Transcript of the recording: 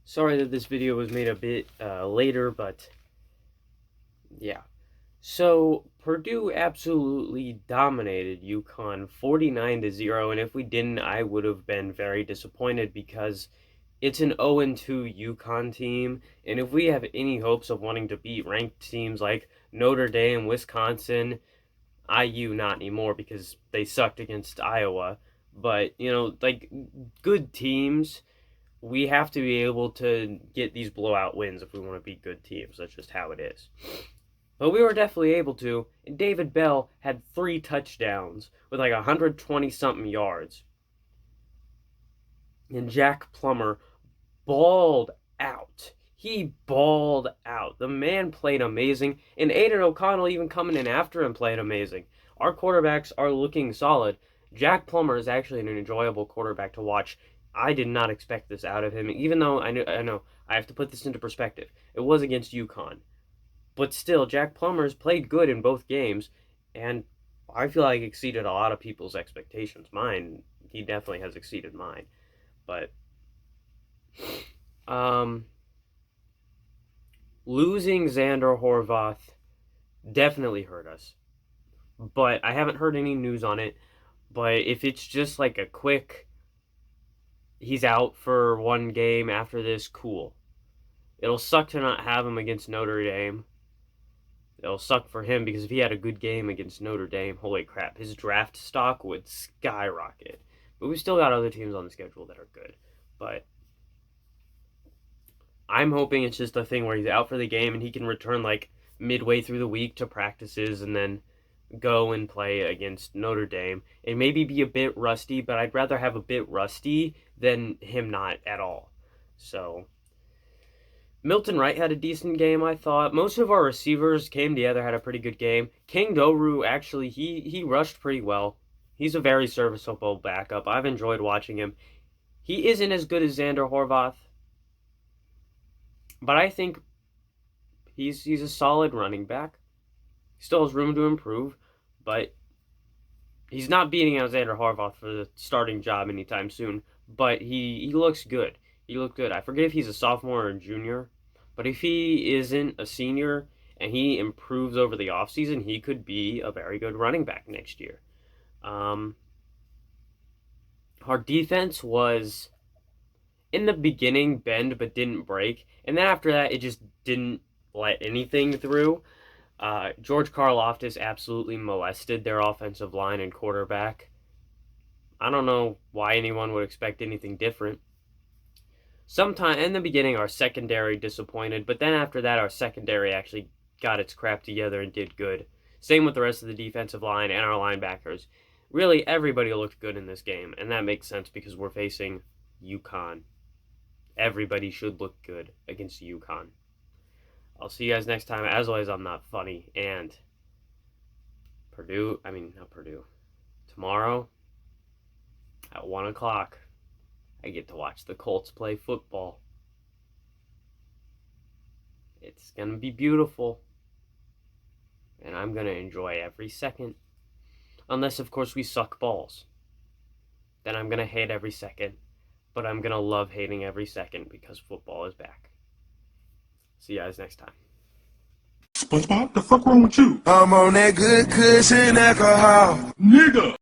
Sorry that this video was made a bit later, but yeah. So Purdue absolutely dominated Uconn 49-0, and if we didn't, I would have been very disappointed because it's an 0-2 Uconn team, and if we have any hopes of wanting to beat ranked teams like Notre Dame, Wisconsin, IU not anymore because they sucked against Iowa, but like good teams, we have to be able to get these blowout wins if we want to be good teams. That's just how it is. But we were definitely able to, and David Bell had 3 touchdowns with like 120-something yards. And Jack Plummer balled out. He balled out. The man played amazing, and Aiden O'Connell even coming in after him played amazing. Our quarterbacks are looking solid. Jack Plummer is actually an enjoyable quarterback to watch. I did not expect this out of him, even though I know I have to put this into perspective. It was against Uconn. But still, Jack Plummer's played good in both games, and I feel like exceeded a lot of people's expectations. He definitely has exceeded mine. But losing Xander Horvath definitely hurt us. But I haven't heard any news on it. But if it's just like a quick, he's out for one game after this, cool. It'll suck to not have him against Notre Dame. It'll suck for him because if he had a good game against Notre Dame, holy crap, his draft stock would skyrocket. But we still got other teams on the schedule that are good. But I'm hoping it's just a thing where he's out for the game and he can return like midway through the week to practices and then go and play against Notre Dame and maybe be a bit rusty, but I'd rather have a bit rusty than him not at all. So Milton Wright had a decent game, I thought. Most of our receivers came together, had a pretty good game. King Doru, actually, he rushed pretty well. He's a very serviceable backup. I've enjoyed watching him. He isn't as good as Xander Horvath, but I think he's a solid running back. Still has room to improve, but he's not beating out Xander Horvath for the starting job anytime soon. But he looks good. He looked good. I forget if he's a sophomore or a junior, but if he isn't a senior and he improves over the offseason, he could be a very good running back next year. Our defense was, in the beginning, bend but didn't break, and then after that, it just didn't let anything through. George Karlaftis absolutely molested their offensive line and quarterback. I don't know why anyone would expect anything different. Sometime in the beginning, our secondary disappointed, but then after that, our secondary actually got its crap together and did good. Same with the rest of the defensive line and our linebackers. Really, everybody looked good in this game, and that makes sense because we're facing Uconn. Everybody should look good against Uconn. I'll see you guys next time. As always, I'm not funny, and not Purdue. Tomorrow at 1 o'clock, I get to watch the Colts play football. It's going to be beautiful, and I'm going to enjoy every second. Unless, of course, we suck balls. Then I'm going to hate every second, but I'm going to love hating every second because football is back. See you guys next time. SpongeBob, the fuck wrong with you? I'm on that good cushion alcohol. Nigga!